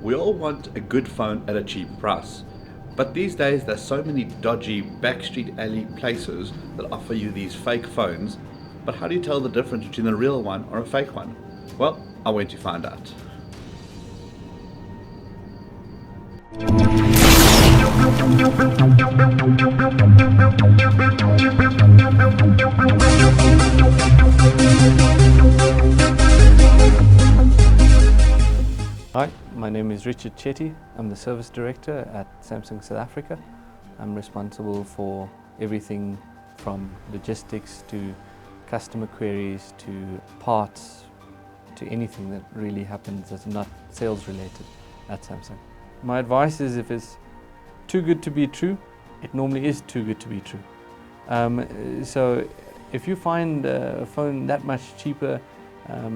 We all want a good phone at a cheap price, but these days there's so many dodgy backstreet alley places that offer you these fake phones. But how do you tell the difference between a real one or a fake one? Well, I went to find out. Hi, my name is Richard Chetty. I'm the Service Director at Samsung South Africa. I'm responsible for everything from logistics to customer queries to parts to anything that really happens that's not sales related at Samsung. My advice is if it's too good to be true, it normally is too good to be true. So if you find a phone that much cheaper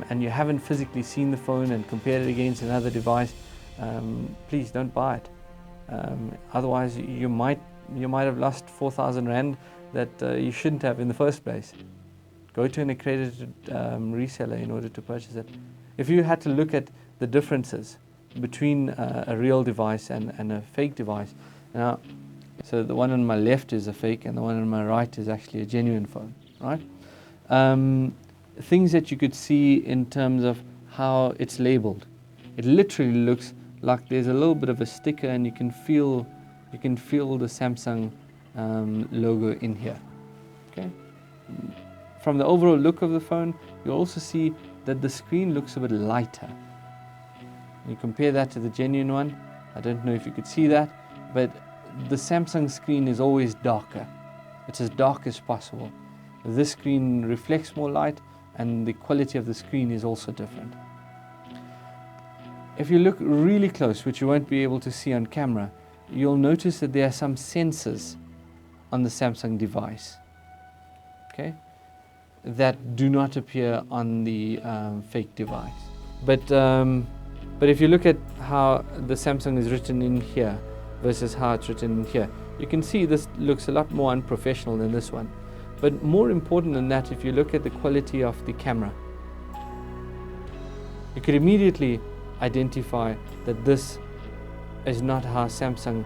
and you haven't physically seen the phone and compared it against another device, please don't buy it. Otherwise you might have lost 4,000 Rand that you shouldn't have in the first place. Go to an accredited reseller in order to purchase it. If you had to look at the differences between a real device and a fake device, now, so the one on my left is a fake and the one on my right is actually a genuine phone, right? Things that you could see in terms of how it's labeled. It literally looks like there's a little bit of a sticker and you can feel the Samsung logo in here. Okay. From the overall look of the phone, you'll also see that the screen looks a bit lighter. You compare that to the genuine one. I don't know if you could see that, but the Samsung screen is always darker. It's as dark as possible. This screen reflects more light and the quality of the screen is also different. If you look really close, which you won't be able to see on camera, you'll notice that there are some sensors on the Samsung device, okay, that do not appear on the fake device. But if you look at how the Samsung is written in here versus how it's written in here, you can see this looks a lot more unprofessional than this one. But more important than that, if you look at the quality of the camera, you could immediately identify that this is not how Samsung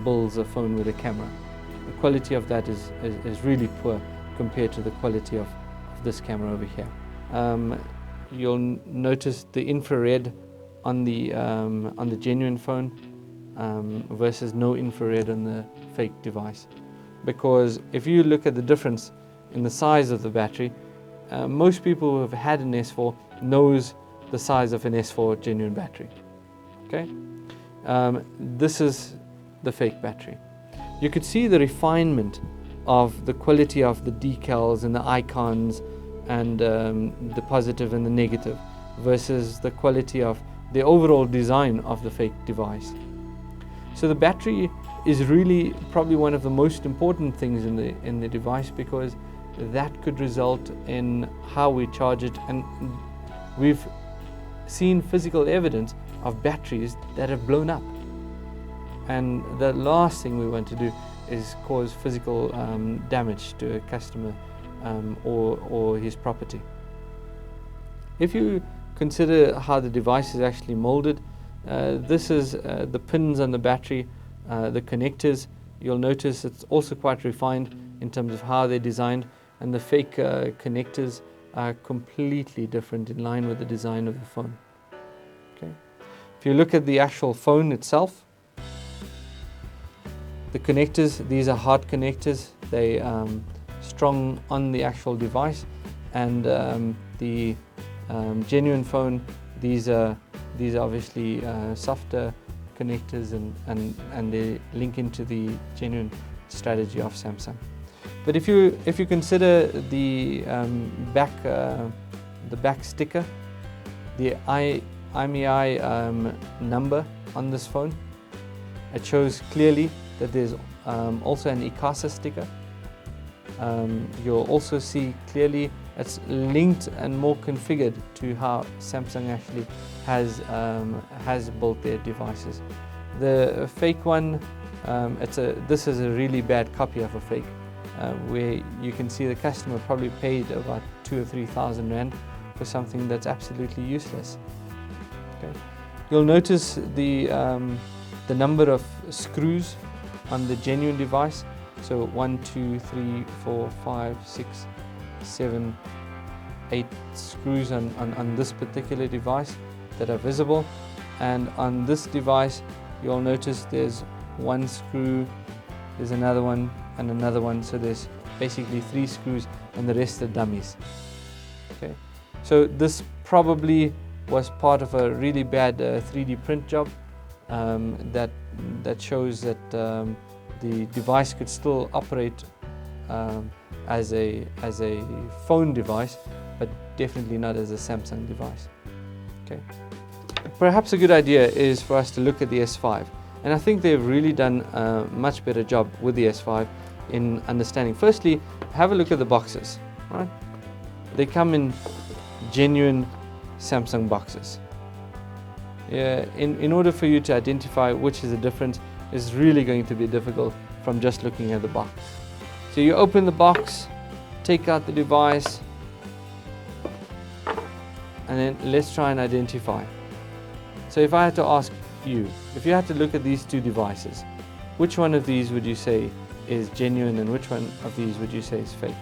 builds a phone with a camera. The quality of that is really poor compared to the quality of this camera over here. You'll notice the infrared on the genuine phone versus no infrared on the fake device. Because if you look at the difference in the size of the battery, most people who have had an S4 knows the size of an S4 genuine battery. Okay, this is the fake battery. You could see the refinement of the quality of the decals and the icons and the positive and the negative versus the quality of the overall design of the fake device. So the battery is really probably one of the most important things in the device, because that could result in how we charge it, and we've seen physical evidence of batteries that have blown up, and the last thing we want to do is cause physical damage to a customer or his property. If you consider how the device is actually molded, this is the pins on the battery, the connectors. You'll notice it's also quite refined in terms of how they're designed, and the fake connectors are completely different in line with the design of the phone. Okay. If you look at the actual phone itself, the connectors, these are hard connectors. They strong on the actual device, and the genuine phone, these are obviously softer connectors, and they link into the genuine strategy of Samsung. But if you consider the back sticker, the IMEI number on this phone, it shows clearly that there's also an ICASA sticker. You'll also see clearly it's linked and more configured to how Samsung actually has built their devices. The fake one, this is a really bad copy of a fake, where you can see the customer probably paid about 2,000 or 3,000 Rand for something that's absolutely useless. Okay. You'll notice the number of screws on the genuine device. So 1, 2, 3, 4, 5, 6, 7, 8 screws on this particular device that are visible. And on this device, you'll notice there's one screw, there's another one, and another one. So there's basically 3 screws, and the rest are dummies. Okay, so this probably was part of a really bad 3D print job that shows that the device could still operate as a phone device, but definitely not as a Samsung device. Okay. Perhaps a good idea is for us to look at the S5, and I think they've really done a much better job with the S5 in understanding. Firstly, have a look at the boxes. Right? They come in genuine Samsung boxes. In order for you to identify which is the difference is really going to be difficult from just looking at the box. So you open the box, take out the device, and then let's try and identify. So if I had to ask you, if you had to look at these two devices, which one of these would you say is genuine and which one of these would you say is fake?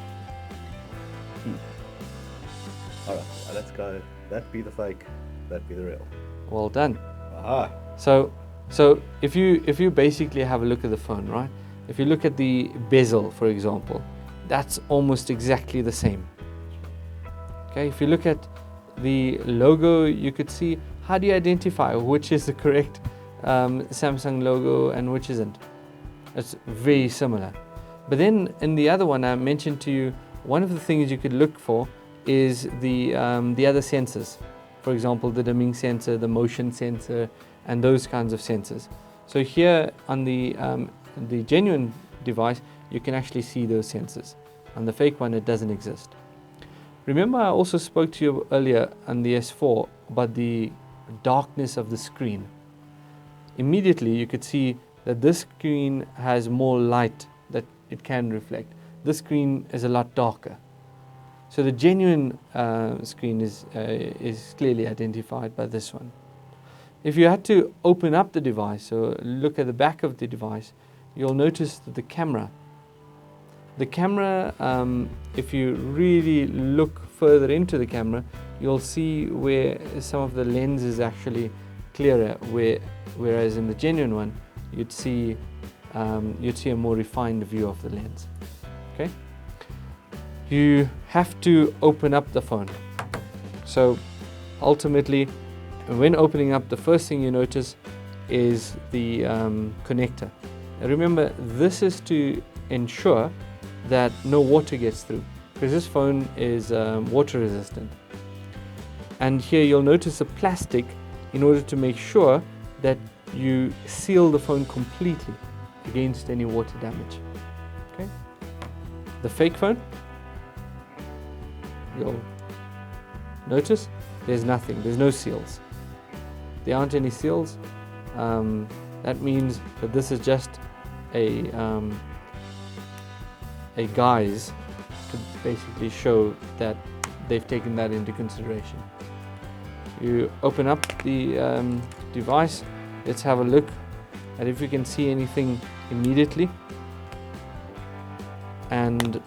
Alright, let's go. That be the fake, that be the real. Well done. Aha. So if you basically have a look at the phone, right? If you look at the bezel, for example, that's almost exactly the same. Okay, if you look at the logo, you could see, how do you identify which is the correct Samsung logo and which isn't? It's very similar. But then in the other one I mentioned to you, one of the things you could look for is the other sensors. For example, the dimming sensor, the motion sensor, and those kinds of sensors. So here on the genuine device, you can actually see those sensors. On the fake one, it doesn't exist. Remember, I also spoke to you earlier on the S4 about the darkness of the screen. Immediately, you could see that this screen has more light that it can reflect. This screen is a lot darker. So the genuine screen is clearly identified by this one. If you had to open up the device or look at the back of the device, you'll notice that the camera, if you really look further into the camera, you'll see where some of the lens is actually clearer, whereas in the genuine one, you'd see a more refined view of the lens. Okay. You have to open up the phone. So ultimately, when opening up, the first thing you notice is the connector. Now remember, this is to ensure that no water gets through, because this phone is water resistant. And here you'll notice a plastic in order to make sure that you seal the phone completely against any water damage. Okay. The fake phone, you'll notice there's nothing, there's no seals. There aren't any seals. That means that this is just a guise to basically show that they've taken that into consideration. You open up the device. Let's have a look at if you can see anything immediately. And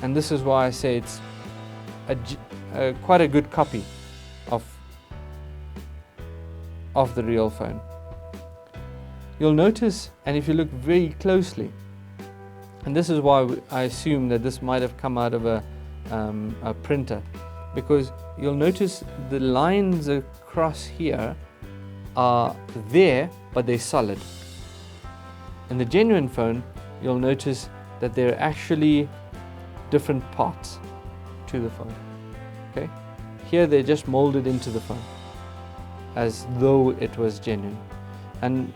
this is why I say it's quite a good copy of the real phone. You'll notice, and if you look very closely, and this is why I assume that this might have come out of a printer, because you'll notice the lines across here are there, but they're solid. In the genuine phone, you'll notice that there are actually different parts to the phone. Okay, here they're just molded into the phone as though it was genuine, and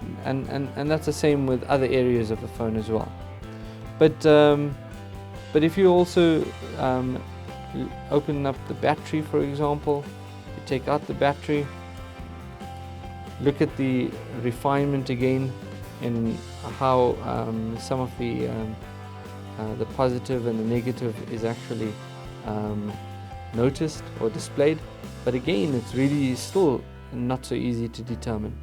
that's the same with other areas of the phone as well. But if you also open up the battery, for example, you take out the battery, look at the refinement again in how some of the positive and the negative is actually noticed or displayed, but again, it's really still not so easy to determine.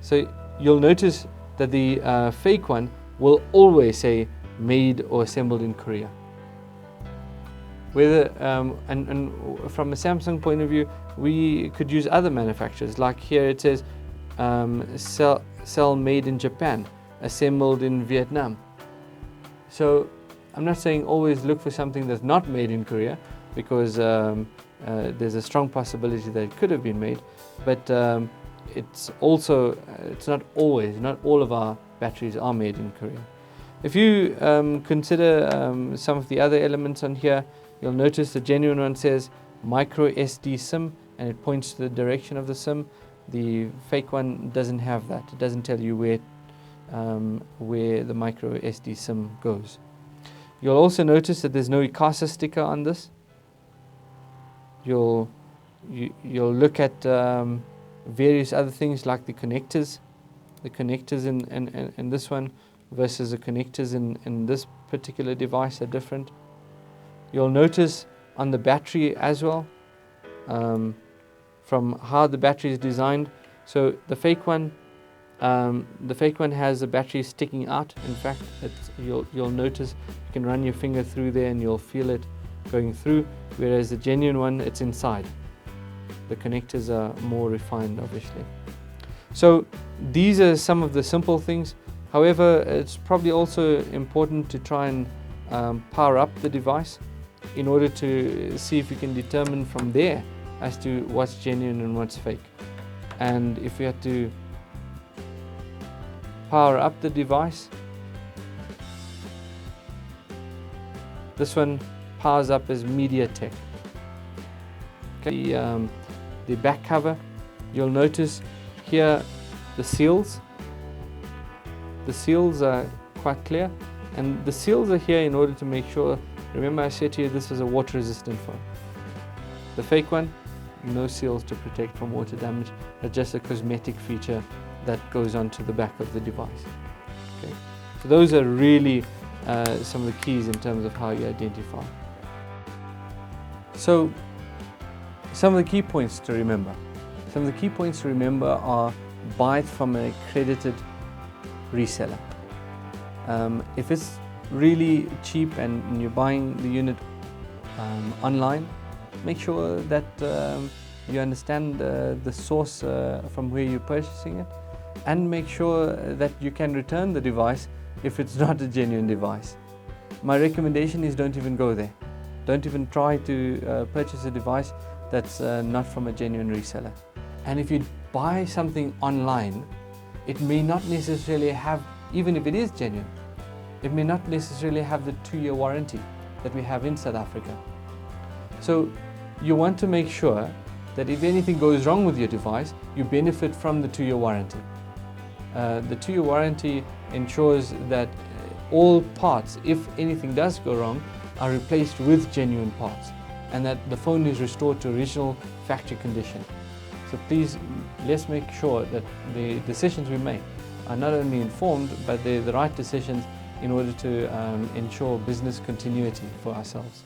So you'll notice that the fake one will always say made or assembled in Korea. Whether and from a Samsung point of view, we could use other manufacturers. Like here it says cell made in Japan, assembled in Vietnam. So I'm not saying always look for something that's not made in Korea, because there's a strong possibility that it could have been made, but it's not all of our batteries are made in Korea. If you consider some of the other elements on here, you'll notice the genuine one says micro SD SIM, and it points to the direction of the SIM. The fake one doesn't have that. It doesn't tell you where the micro SD SIM goes. You'll also notice that there's no ICASA sticker on this. You'll look at various other things like the connectors in this one versus the connectors in this particular device are different. You'll notice on the battery as well, from how the battery is designed. So the fake one has the battery sticking out. In fact, you'll notice you can run your finger through there and you'll feel it going through, whereas the genuine one, it's inside. The connectors are more refined, obviously. So these are some of the simple things. However, it's probably also important to try and power up the device in order to see if you can determine from there as to what's genuine and what's fake. And if you had to power up the device, this one powers up as MediaTek. Okay. The back cover, you'll notice here the seals. The seals are quite clear, and the seals are here in order to make sure. Remember, I said to you this is a water resistant phone. The fake one, no seals to protect from water damage. It's just a cosmetic feature that goes onto the back of the device. Okay, so those are really some of the keys in terms of how you identify. So some of the key points to remember. Some of the key points to remember are buy it from an accredited reseller. If it's really cheap and you're buying the unit online, make sure that you understand the source from where you're purchasing it, and make sure that you can return the device if it's not a genuine device. My recommendation is don't even go there. Don't even try to purchase a device that's not from a genuine reseller. And if you buy something online, it may not necessarily have, even if it is genuine, it may not necessarily have the 2-year warranty that we have in South Africa. So you want to make sure that if anything goes wrong with your device, you benefit from the 2-year warranty. The 2-year warranty ensures that all parts, if anything does go wrong, are replaced with genuine parts, and that the phone is restored to original factory condition. So please, let's make sure that the decisions we make are not only informed, but they're the right decisions in order to ensure business continuity for ourselves.